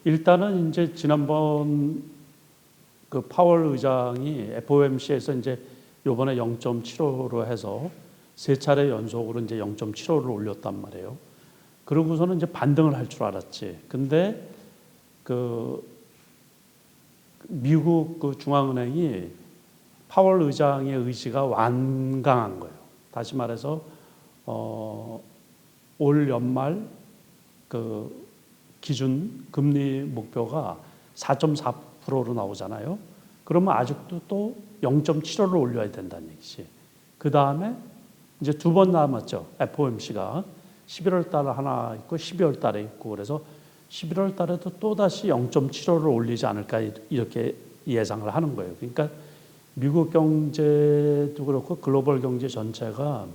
일단은 이제 지난번 그 파월 의장이 FOMC에서 이제 요번에 0.75로 해서 세 차례 연속으로 이제 0.75를 올렸단 말이에요. 그러고서는 이제 반등을 할 줄 알았지. 근데 그 미국 그 중앙은행이 파월 의장의 의지가 완강한 거예요. 다시 말해서 올 연말 그 기준 금리 목표가 4.4%로 나오잖아요. 그러면 아직도 또 0.75를 올려야 된다는 얘기지. 그 다음에 이제 두 번 남았죠. FOMC가 11월 달에 하나 있고 12월 달에 있고, 그래서 11월 달에도 또 다시 0.75를 올리지 않을까 이렇게 예상을 하는 거예요. 그러니까 미국 경제도 그렇고 글로벌 경제 전체가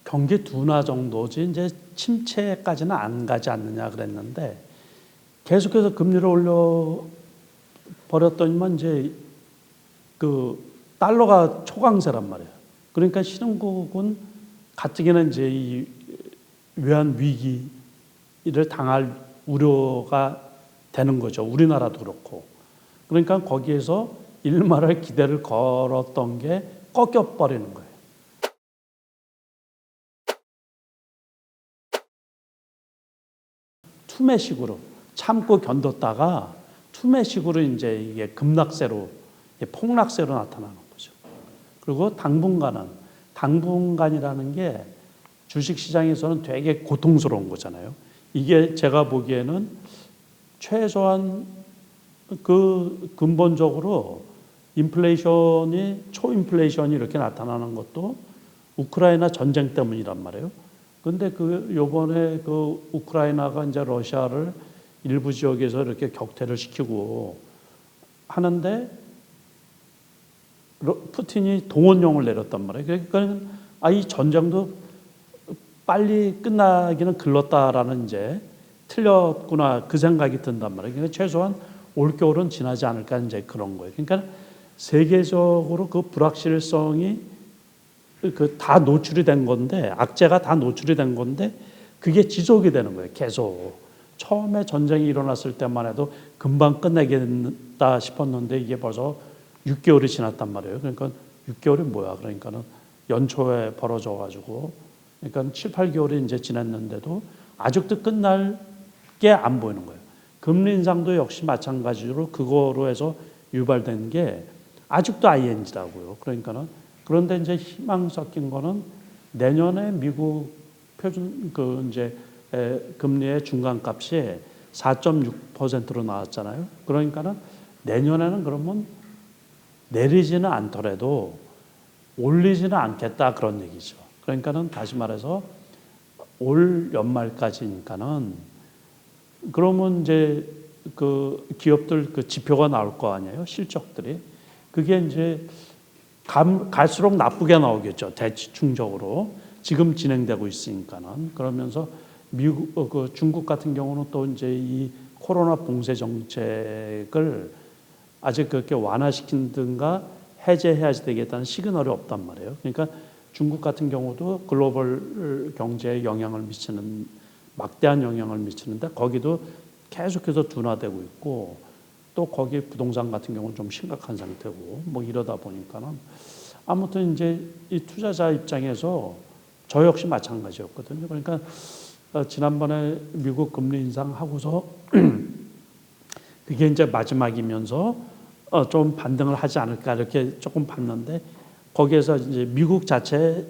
경기 둔화 정도지 이제 침체까지는 안 가지 않느냐 그랬는데, 계속해서 금리를 올려 버렸더니만 이제 그 달러가 초강세란 말이에요. 그러니까 신흥국은 가뜩이나 이제 이 외환 위기를 당할 우려가 되는 거죠. 우리나라도 그렇고. 그러니까 거기에서 일말의 기대를 걸었던 게 꺾여 버리는 거예요. 투매식으로 참고 견뎠다가 투매식으로 이제 이게 급락세로, 폭락세로 나타나는 거죠. 그리고 당분간이라는 게 주식시장에서는 되게 고통스러운 거잖아요. 이게 제가 보기에는 최소한 그 근본적으로 인플레이션이 초인플레이션이 이렇게 나타나는 것도 우크라이나 전쟁 때문이란 말이에요. 근데 그 요번에 그 우크라이나가 이제 러시아를 일부 지역에서 이렇게 격퇴를 시키고 하는데 푸틴이 동원령을 내렸단 말이에요. 그러니까 이 전쟁도 빨리 끝나기는 글렀다라는, 이제 틀렸구나 그 생각이 든단 말이에요. 그러니까 최소한 올겨울은 지나지 않을까 이제 그런 거예요. 그러니까 세계적으로 그 불확실성이 그 다 노출이 된 건데, 악재가 다 노출이 된 건데 그게 지속이 되는 거예요. 계속. 처음에 전쟁이 일어났을 때만 해도 금방 끝내겠다 싶었는데 이게 벌써 6개월이 지났단 말이에요. 그러니까 6개월이 뭐야? 그러니까는 연초에 벌어져 가지고, 그러니까 7, 8개월이 이제 지났는데도 아직도 끝날 게 안 보이는 거예요. 금리 인상도 역시 마찬가지로 그거로 해서 유발된 게 아직도 ING라고요. 그러니까는, 그런데 이제 희망 섞인 거는 내년에 미국 표준 그 이제 금리의 중간값이 4.6%로 나왔잖아요. 그러니까는 내년에는 그러면 내리지는 않더라도 올리지는 않겠다 그런 얘기죠. 그러니까는 다시 말해서 올 연말까지니까는, 그러면 이제 그 기업들 그 지표가 나올 거 아니에요. 실적들이. 그게 이제 갈수록 나쁘게 나오겠죠. 대충적으로. 지금 진행되고 있으니까는. 그러면서 미국, 그 중국 같은 경우는 또 이제 이 코로나 봉쇄 정책을 아직 그렇게 완화시킨든가 해제해야 되겠다는 시그널이 없단 말이에요. 그러니까 중국 같은 경우도 글로벌 경제에 영향을 미치는, 막대한 영향을 미치는데 거기도 계속해서 둔화되고 있고, 또 거기 부동산 같은 경우는 좀 심각한 상태고, 뭐 이러다 보니까는 아무튼 이제 이 투자자 입장에서 저 역시 마찬가지였거든요. 그러니까 지난번에 미국 금리 인상하고서 그게 이제 마지막이면서 좀 반등을 하지 않을까 이렇게 조금 봤는데, 거기에서 이제 미국 자체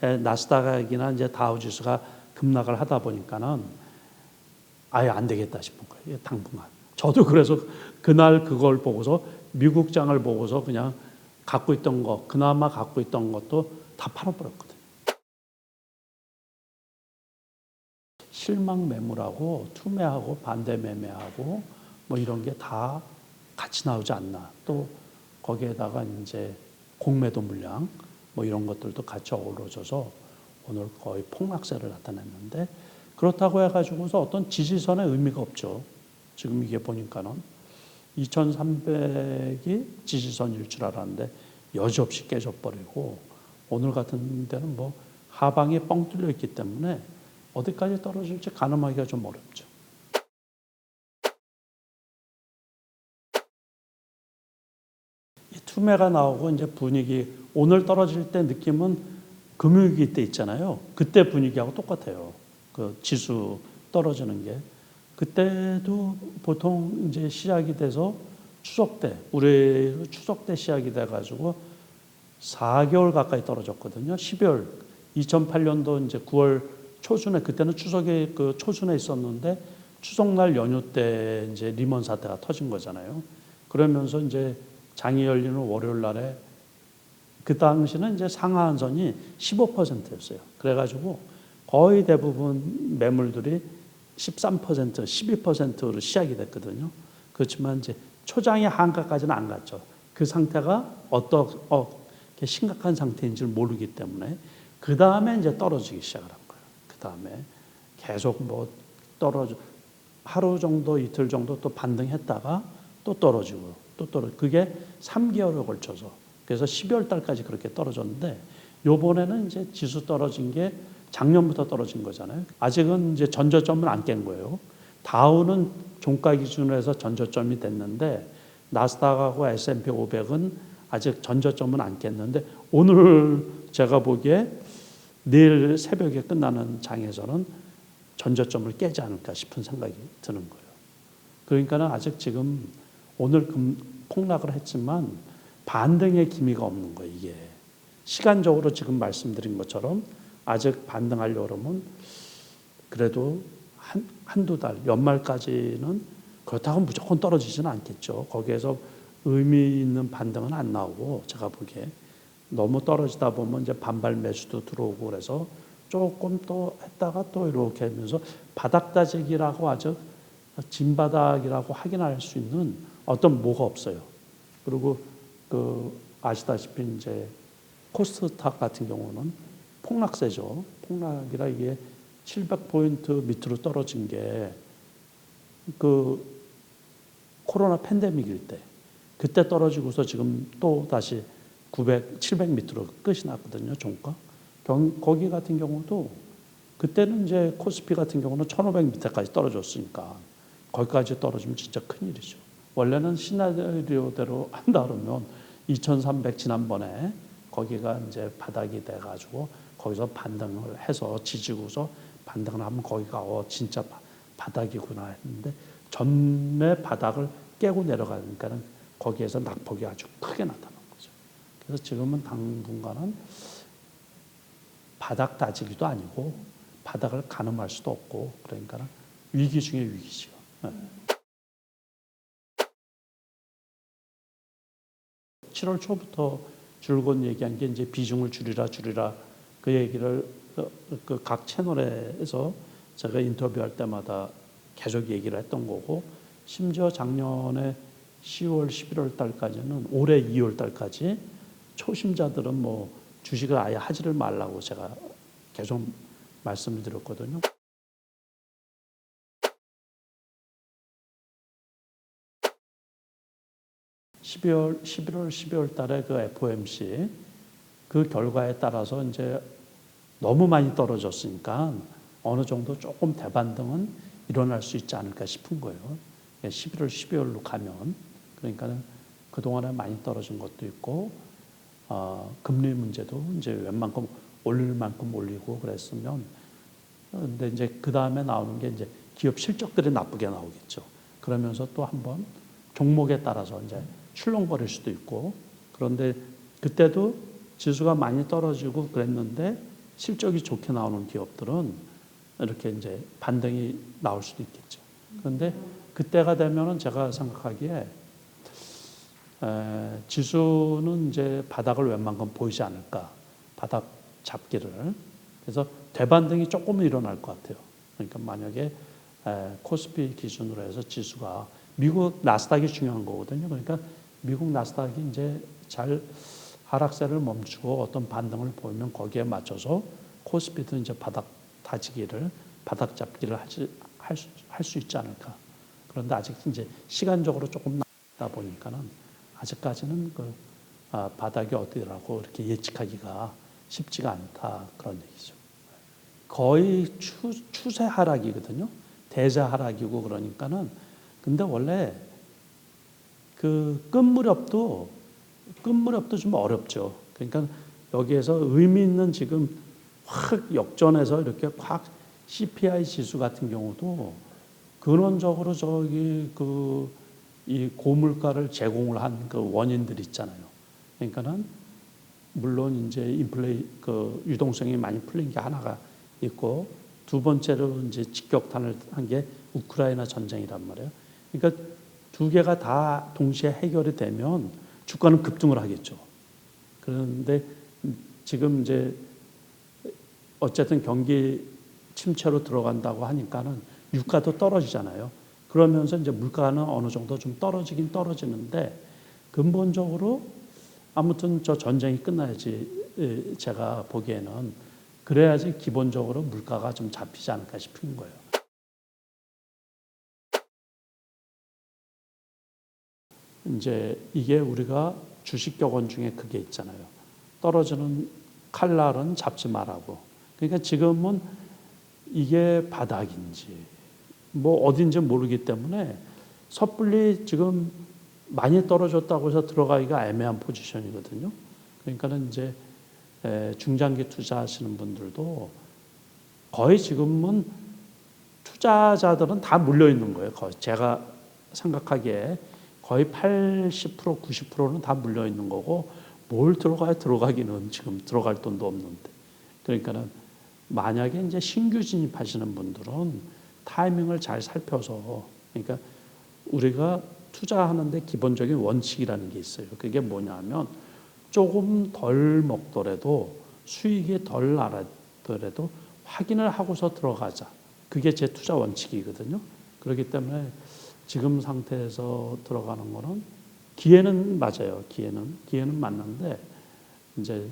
나스닥이나 이제 다우지수가 급락을 하다 보니까는 아예 안 되겠다 싶은 거예요. 당분간. 저도 그래서 그날 그걸 보고서 미국장을 보고서 그냥 갖고 있던 거, 그나마 갖고 있던 것도 다 팔아버렸거든요. 실망 매물하고 투매하고 반대 매매하고 뭐 이런 게 다 같이 나오지 않나. 또 거기에다가 이제 공매도 물량 뭐 이런 것들도 같이 어우러져서 오늘 거의 폭락세를 나타냈는데, 그렇다고 해가지고서 어떤 지지선의 의미가 없죠. 지금 이게 보니까는 2300이 지지선일 줄 알았는데 여지없이 깨져버리고, 오늘 같은 데는 뭐 하방이 뻥 뚫려 있기 때문에 어디까지 떨어질지 가늠하기가 좀 어렵죠. 투매가 나오고 이제 분위기 오늘 떨어질 때 느낌은 금융위기 때 있잖아요. 그때 분위기하고 똑같아요. 그 지수 떨어지는 게 그때도 보통 이제 시작이 돼서 추석 때 우리 추석 때 시작이 돼가지고 4개월 가까이 떨어졌거든요. 12월 2008년도 이제 9월 초순에 그때는 추석에 그 초순에 있었는데 추석날 연휴 때 이제 리먼 사태가 터진 거잖아요. 그러면서 이제 장이 열리는 월요일 날에 그 당시는 이제 상하한선이 15%였어요. 그래가지고 거의 대부분 매물들이 13%, 12%로 시작이 됐거든요. 그렇지만 이제 초장의 한가까지는 안 갔죠. 그 상태가 어떻게 심각한 상태인지를 모르기 때문에 그 다음에 이제 떨어지기 시작을 한 거예요. 그 다음에 계속 뭐 떨어져 하루 정도 이틀 정도 또 반등했다가 또 떨어지고 또 떨어지고 그게 3개월에 걸쳐서 그래서 12월 달까지 그렇게 떨어졌는데 요번에는 이제 지수 떨어진 게 작년부터 떨어진 거잖아요. 아직은 이제 전저점은 안 깬 거예요. 다우는 종가 기준으로 해서 전저점이 됐는데 나스닥하고 S&P 500은 아직 전저점은 안 깼는데 오늘 제가 보기에 내일 새벽에 끝나는 장에서는 전저점을 깨지 않을까 싶은 생각이 드는 거예요. 그러니까는 아직 지금 오늘 폭락을 했지만 반등의 기미가 없는 거예요. 이게 시간적으로 지금 말씀드린 것처럼 아직 반등하려고 그러면 그래도 한두 달 연말까지는 그렇다고 무조건 떨어지지는 않겠죠. 거기에서 의미 있는 반등은 안 나오고 제가 보기에 너무 떨어지다 보면 이제 반발 매수도 들어오고 그래서 조금 또 했다가 또 이렇게 하면서 바닥 다지기라고 아주 진바닥이라고 확인할 수 있는 어떤 뭐가 없어요. 그리고 그 아시다시피 이제 코스닥 같은 경우는 폭락세죠. 폭락이라 이게 700포인트 밑으로 떨어진 게 그 코로나 팬데믹일 때 그때 떨어지고서 지금 또 다시 900, 700 밑으로 끝이 났거든요. 종가. 거기 같은 경우도 그때는 이제 코스피 같은 경우는 1500 밑에까지 떨어졌으니까 거기까지 떨어지면 진짜 큰일이죠. 원래는 시나리오대로 한다 그러면 2300 지난번에 거기가 이제 바닥이 돼가지고 거기서 반등을 해서 지지고서 반등을 하면 거기가 진짜 바닥이구나 했는데 전매 바닥을 깨고 내려가니까는 거기에서 낙폭이 아주 크게 나타난 거죠. 그래서 지금은 당분간은 바닥 다지기도 아니고 바닥을 가늠할 수도 없고 그러니까 위기 중에 위기죠. 네. 7월 초부터 줄곧 얘기한 게 이제 비중을 줄이라 그 얘기를 그 각 채널에서 제가 인터뷰할 때마다 계속 얘기를 했던 거고 심지어 작년에 10월, 11월 달까지는 올해 2월 달까지 초심자들은 뭐 주식을 아예 하지를 말라고 제가 계속 말씀을 드렸거든요. (12월, 11월, 12월) 달에 그 FOMC 그 결과에 따라서 이제 너무 많이 떨어졌으니까 어느 정도 조금 대반등은 일어날 수 있지 않을까 싶은 거예요. 11월, 12월로 가면 그러니까 그 동안에 많이 떨어진 것도 있고 금리 문제도 이제 웬만큼 올릴 만큼 올리고 그랬으면 근데 이제 그 다음에 나오는 게 이제 기업 실적들이 나쁘게 나오겠죠. 그러면서 또 한번 종목에 따라서 이제 출렁거릴 수도 있고 그런데 그때도 지수가 많이 떨어지고 그랬는데 실적이 좋게 나오는 기업들은 이렇게 이제 반등이 나올 수도 있겠죠. 그런데 그때가 되면은 제가 생각하기에 지수는 이제 바닥을 웬만큼 보이지 않을까. 바닥 잡기를. 그래서 대반등이 조금은 일어날 것 같아요. 그러니까 만약에 코스피 기준으로 해서 지수가 미국 나스닥이 중요한 거거든요. 그러니까 미국 나스닥이 이제 잘 하락세를 멈추고 어떤 반등을 보이면 거기에 맞춰서 코스피도 이제 바닥 다지기를 바닥 잡기를 할 수 있지 않을까. 그런데 아직 이제 시간적으로 조금 남다 보니까는 아직까지는 그 바닥이 어디라고 이렇게 예측하기가 쉽지가 않다 그런 얘기죠. 거의 추세 하락이거든요. 대자 하락이고 그러니까는 근데 원래 그 끝 무렵도 끝무렵도 좀 어렵죠. 그러니까 여기에서 의미 있는 지금 확 역전해서 이렇게 확 CPI 지수 같은 경우도 근원적으로 저기 이 고물가를 제공을 한 그 원인들이 있잖아요. 그러니까는 물론 이제 그 유동성이 많이 풀린 게 하나가 있고 두 번째로 이제 직격탄을 한 게 우크라이나 전쟁이란 말이에요. 그러니까 두 개가 다 동시에 해결이 되면 주가는 급등을 하겠죠. 그런데 지금 이제 어쨌든 경기 침체로 들어간다고 하니까는 유가도 떨어지잖아요. 그러면서 이제 물가는 어느 정도 좀 떨어지긴 떨어지는데 근본적으로 아무튼 저 전쟁이 끝나야지 제가 보기에는 그래야지 기본적으로 물가가 좀 잡히지 않을까 싶은 거예요. 이제 이게 우리가 주식 격언 중에 그게 있잖아요. 떨어지는 칼날은 잡지 말라고. 그러니까 지금은 이게 바닥인지 뭐 어딘지 모르기 때문에 섣불리 지금 많이 떨어졌다고 해서 들어가기가 애매한 포지션이거든요. 그러니까는 이제 중장기 투자하시는 분들도 거의 지금은 투자자들은 다 물려 있는 거예요. 거의 제가 생각하기에 거의 80% 90%는 다 물려 있는 거고 뭘 들어가기는 지금 들어갈 돈도 없는데. 그러니까는 만약에 이제 신규 진입하시는 분들은 타이밍을 잘 살펴서 그러니까 우리가 투자하는데 기본적인 원칙이라는 게 있어요. 그게 뭐냐면 조금 덜 먹더라도 수익이 덜 나더라도 확인을 하고서 들어가자. 그게 제 투자 원칙이거든요. 그렇기 때문에 지금 상태에서 들어가는 거는 기회는 맞아요. 기회는 맞는데 이제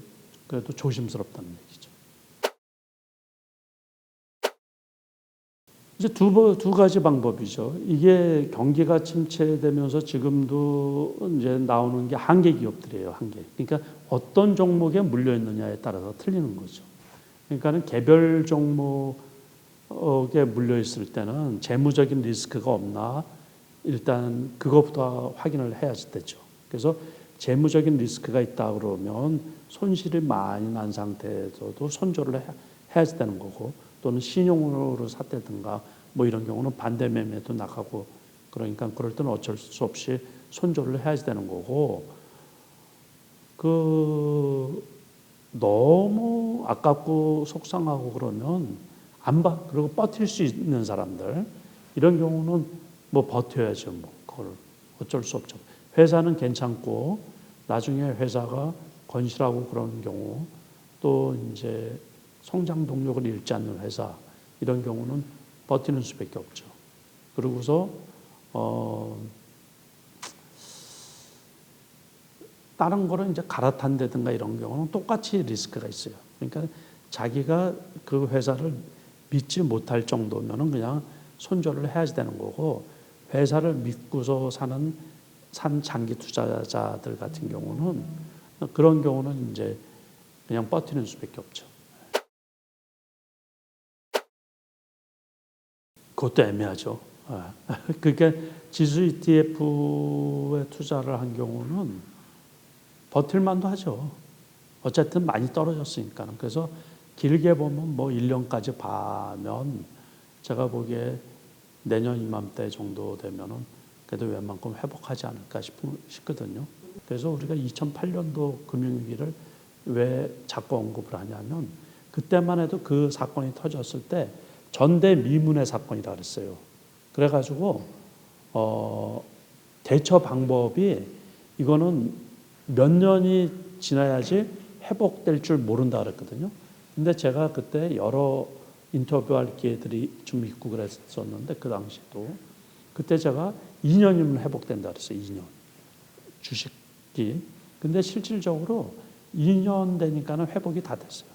그래도 조심스럽다는 얘기죠. 이제 두 가지 방법이죠. 이게 경기가 침체되면서 지금도 이제 나오는 게 한계 기업들이에요. 한계. 그러니까 어떤 종목에 물려 있느냐에 따라서 틀리는 거죠. 그러니까는 개별 종목에 물려 있을 때는 재무적인 리스크가 없나 일단 그것부터 확인을 해야지 되죠. 그래서 재무적인 리스크가 있다 그러면 손실이 많이 난 상태에서도 손절을 해야지 되는 거고 또는 신용으로 샀다든가 뭐 이런 경우는 반대 매매도 나가고 그러니까 그럴 때는 어쩔 수 없이 손절을 해야지 되는 거고 너무 아깝고 속상하고 그러면 안 봐. 그리고 버틸 수 있는 사람들 이런 경우는 뭐 버텨야죠. 뭐 그걸 어쩔 수 없죠. 회사는 괜찮고 나중에 회사가 건실하고 그런 경우 또 이제 성장 동력을 잃지 않는 회사 이런 경우는 버티는 수밖에 없죠. 그러고서 다른 거는 이제 갈아탄다든가 이런 경우는 똑같이 리스크가 있어요. 그러니까 자기가 그 회사를 믿지 못할 정도면은 그냥 손절을 해야지 되는 거고 회사를 믿고서 산 장기 투자자들 같은 경우는 그런 경우는 이제 그냥 버티는 수밖에 없죠. 그것도 애매하죠. 그러니까 지수 ETF에 투자를 한 경우는 버틸만도 하죠. 어쨌든 많이 떨어졌으니까. 그래서 길게 보면 뭐 1년까지 봐면 제가 보기에 내년 이맘때 정도 되면은 그래도 웬만큼 회복하지 않을까 싶거든요. 그래서 우리가 2008년도 금융위기를 왜 자꾸 언급을 하냐면 그때만 해도 그 사건이 터졌을 때 전대미문의 사건이라 그랬어요. 그래가지고 대처 방법이 이거는 몇 년이 지나야지 회복될 줄 모른다 그랬거든요. 근데 제가 그때 여러 인터뷰할 기회들이 좀 있고 그랬었는데 그 당시도 그때 제가 2년이면 회복된다 그랬어요. 2년 주식이. 근데 실질적으로 2년 되니까는 회복이 다 됐어요.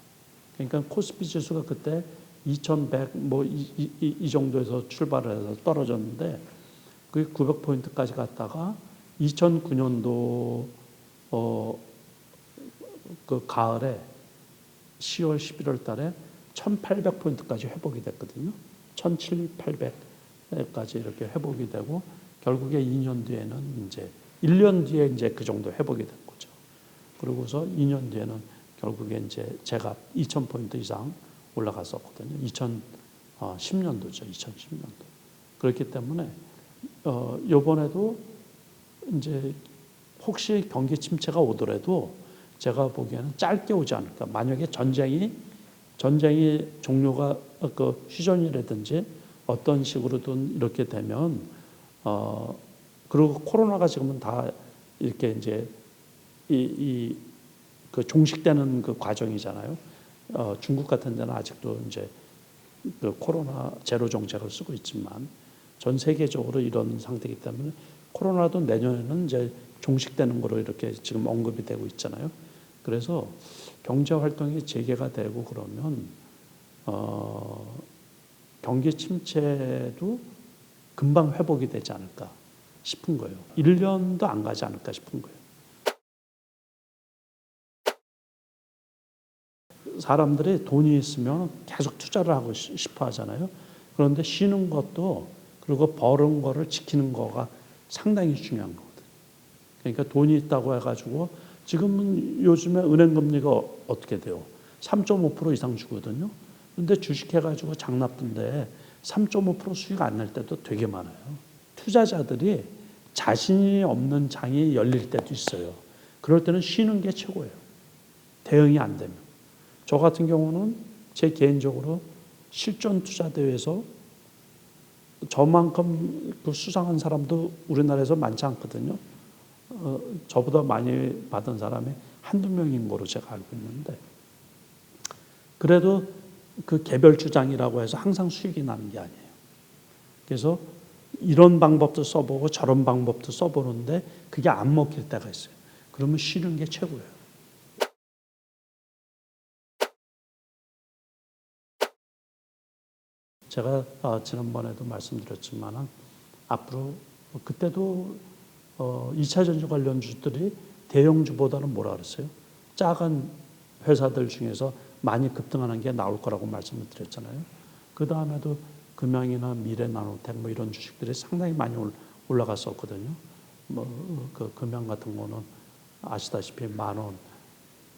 그러니까 코스피 지수가 그때 2100 뭐 이 정도에서 출발을 해서 떨어졌는데 그게 900포인트까지 갔다가 2009년도 그 가을에 10월 11월 달에 1800포인트까지 회복이 됐거든요. 1700까지 이렇게 회복이 되고 결국에 2년 뒤에는 이제 1년 뒤에 이제 그 정도 회복이 된 거죠. 그러고서 2년 뒤에는 결국에 이제 제가 2,000포인트 이상 올라갔었거든요. 2010년도죠. 2010년도. 그렇기 때문에 이번에도 이제 혹시 경기 침체가 오더라도 제가 보기에는 짧게 오지 않을까. 만약에 전쟁이 종료가 그 휴전이라든지 어떤 식으로든 이렇게 되면 그리고 코로나가 지금은 다 이렇게 이제 그 종식되는 그 과정이잖아요. 중국 같은 데는 아직도 이제 그 코로나 제로 정책을 쓰고 있지만 전 세계적으로 이런 상태이기 때문에 코로나도 내년에는 이제 종식되는 거로 이렇게 지금 언급이 되고 있잖아요. 그래서 경제 활동이 재개가 되고 그러면 경기 침체도 금방 회복이 되지 않을까 싶은 거예요. 1년도 안 가지 않을까 싶은 거예요. 사람들이 돈이 있으면 계속 투자를 하고 싶어 하잖아요. 그런데 쉬는 것도 그리고 버는 거를 지키는 거가 상당히 중요한 거거든요. 그러니까 돈이 있다고 해가지고 지금은 요즘에 은행 금리가 어떻게 돼요? 3.5% 이상 주거든요. 근데 주식해가지고 장 나쁜데 3.5% 수익 안 날 때도 되게 많아요. 투자자들이 자신이 없는 장이 열릴 때도 있어요. 그럴 때는 쉬는 게 최고예요. 대응이 안 되면. 저 같은 경우는 제 개인적으로 실전 투자 대회에서 저만큼 그 수상한 사람도 우리나라에서 많지 않거든요. 저보다 많이 받은 사람이 한두 명인 거로 제가 알고 있는데 그래도 그 개별 주장이라고 해서 항상 수익이 나는 게 아니에요. 그래서 이런 방법도 써보고 저런 방법도 써보는데 그게 안 먹힐 때가 있어요. 그러면 쉬는 게 최고예요. 제가 지난번에도 말씀드렸지만 앞으로 그때도 2차 전지 관련주들이 대형주보다는 뭐라 그랬어요? 작은 회사들 중에서 많이 급등하는 게 나올 거라고 말씀을 드렸잖아요. 그 다음에도 금양이나 미래나노텍 뭐 이런 주식들이 상당히 많이 올라갔었거든요. 그 금양 같은 거는 아시다시피 10,000원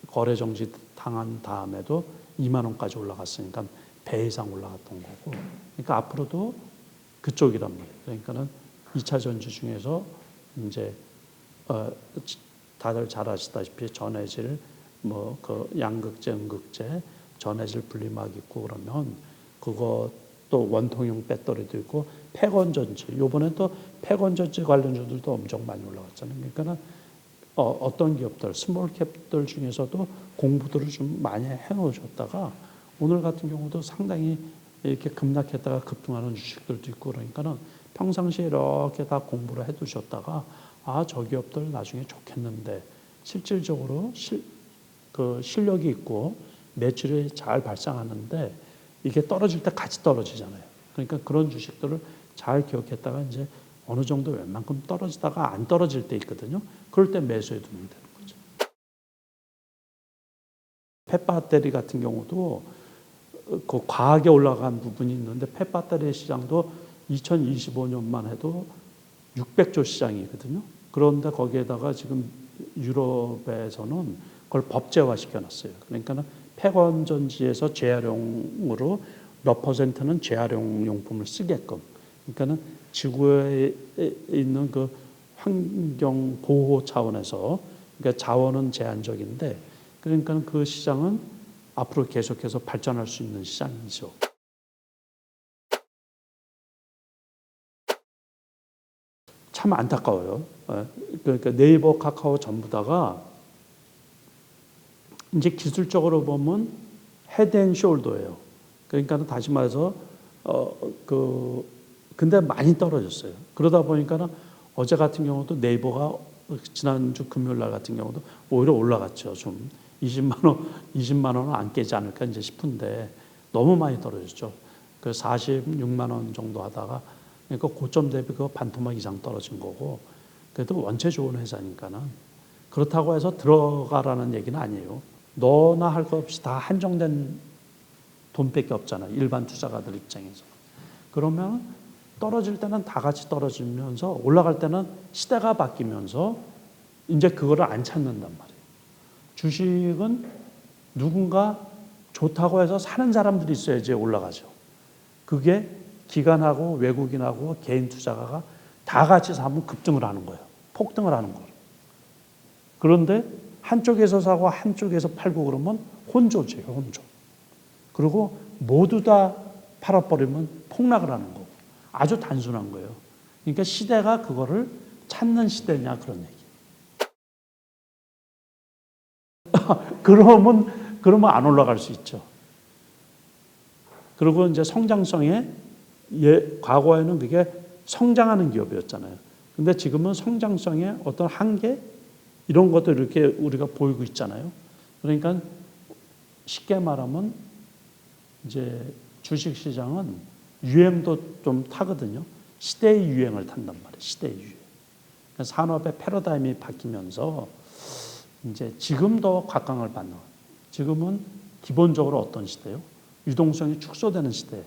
거래 정지 당한 다음에도 2만 원까지 올라갔으니까 배 이상 올라갔던 거고. 그러니까 앞으로도 그쪽이란 말이에요. 그러니까는 2차 전지 중에서 이제 다들 잘 아시다시피 전해질 뭐 그 양극재, 음극재, 전해질 분리막 있고 그러면 그거 또 원통형 배터리도 있고 폐건전지. 요번에 또 폐건전지 관련주들도 엄청 많이 올라갔잖아요. 그러니까는 어떤 기업들, 스몰 캡들 중에서도 공부들을 좀 많이 해놓으셨다가 오늘 같은 경우도 상당히 이렇게 급락했다가 급등하는 주식들도 있고 그러니까는 평상시에 이렇게 다 공부를 해두셨다가 저 기업들 나중에 좋겠는데 실질적으로 그 실력이 있고 매출이 잘 발생하는데 이게 떨어질 때 같이 떨어지잖아요. 그러니까 그런 주식들을 잘 기억했다가 이제 어느 정도 웬만큼 떨어지다가 안 떨어질 때 있거든요. 그럴 때 매수해 두면 되는 거죠. 펫배터리 같은 경우도 그 과하게 올라간 부분이 있는데 펫배터리 시장도 2025년만 해도 600조 시장이거든요. 그런데 거기에다가 지금 유럽에서는 그걸 법제화 시켜놨어요. 그러니까는 폐건전지에서 재활용으로 몇 퍼센트는 재활용 용품을 쓰게끔. 그러니까는 지구에 있는 그 환경 보호 차원에서 그러니까 자원은 제한적인데 그러니까 그 시장은 앞으로 계속해서 발전할 수 있는 시장이죠. 참 안타까워요. 그러니까 네이버, 카카오 전부 다가 이제 기술적으로 보면 헤드앤숄더예요. 그러니까 다시 말해서 근데 많이 떨어졌어요. 그러다 보니까는 어제 같은 경우도 네이버가 지난주 금요일 날 같은 경우도 오히려 올라갔죠. 좀 20만 원은 안 깨지 않을까 이제 싶은데 너무 많이 떨어졌죠. 그 46만 원 정도 하다가 그러니까 고점 대비 그 반토막 이상 떨어진 거고 그래도 원체 좋은 회사니까는 그렇다고 해서 들어가라는 얘기는 아니에요. 너나 할 것 없이 다 한정된 돈밖에 없잖아요. 일반 투자가들 입장에서. 그러면 떨어질 때는 다 같이 떨어지면서 올라갈 때는 시대가 바뀌면서 이제 그거를 안 찾는단 말이에요. 주식은 누군가 좋다고 해서 사는 사람들이 있어야지 올라가죠. 그게 기관하고 외국인하고 개인 투자가가 다 같이 사면 급등을 하는 거예요. 폭등을 하는 거예요. 그런데 한쪽에서 사고 한쪽에서 팔고 그러면 혼조죠, 혼조. 그리고 모두 다 팔아버리면 폭락을 하는 거고. 아주 단순한 거예요. 그러니까 시대가 그거를 찾는 시대냐 그런 얘기. 그러면 안 올라갈 수 있죠. 그리고 이제 성장성에 과거에는 그게 성장하는 기업이었잖아요. 근데 지금은 성장성의 어떤 한계 이런 것들 이렇게 우리가 보이고 있잖아요. 그러니까 쉽게 말하면 이제 주식 시장은 유행도 좀 타거든요. 시대의 유행을 탄단 말이에요. 시대의 유행. 그러니까 산업의 패러다임이 바뀌면서 이제 지금도 각광을 받는. 지금은 기본적으로 어떤 시대요? 유동성이 축소되는 시대.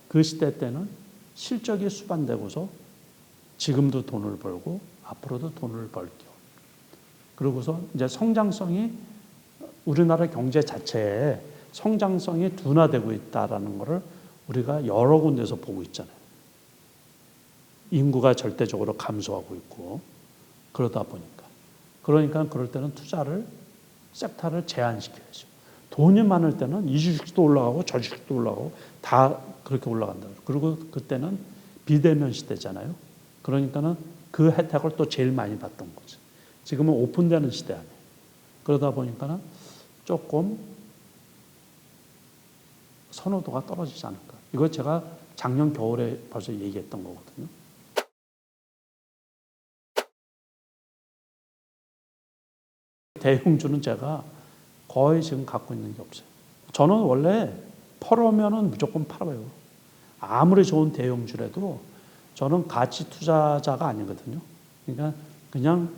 그 시대 때는 실적이 수반되고서 지금도 돈을 벌고 앞으로도 돈을 벌죠. 그러고서 이제 성장성이 우리나라 경제 자체에 성장성이 둔화되고 있다라는 것을 우리가 여러 군데서 보고 있잖아요. 인구가 절대적으로 감소하고 있고 그러다 보니까. 그러니까 그럴 때는 투자를 섹터를 제한시켜야죠. 돈이 많을 때는 이 주식도 올라가고 저 주식도 올라가고 다 그렇게 올라간다. 그리고 그때는 비대면 시대잖아요. 그러니까는 그 혜택을 또 제일 많이 받던 거죠. 지금은 오픈되는 시대 아니에요. 그러다 보니까는 조금 선호도가 떨어지지 않을까. 이거 제가 작년 겨울에 벌써 얘기했던 거거든요. 대형주는 제가 거의 지금 갖고 있는 게 없어요. 저는 원래 팔으면은 무조건 팔아요. 아무리 좋은 대형주라도 저는 가치 투자자가 아니거든요. 그러니까 그냥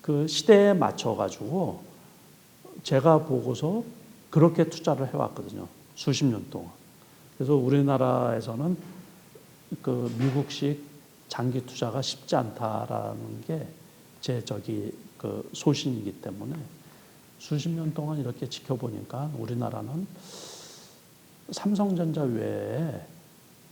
그 시대에 맞춰가지고 제가 보고서 그렇게 투자를 해왔거든요. 수십 년 동안. 그래서 우리나라에서는 그 미국식 장기 투자가 쉽지 않다라는 게 제 그 소신이기 때문에 수십 년 동안 이렇게 지켜보니까 우리나라는 삼성전자 외에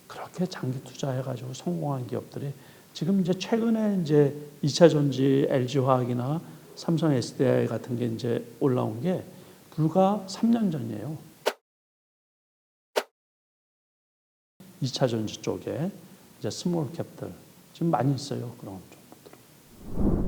그렇게 장기 투자해가지고 성공한 기업들이 지금 이제 최근에 이제 2차 전지 LG화학이나 삼성 SDI 같은 게 이제 올라온 게 불과 3년 전이에요. 2차 전지 쪽에 이제 스몰 캡들 지금 많이 있어요. 그런 정보들.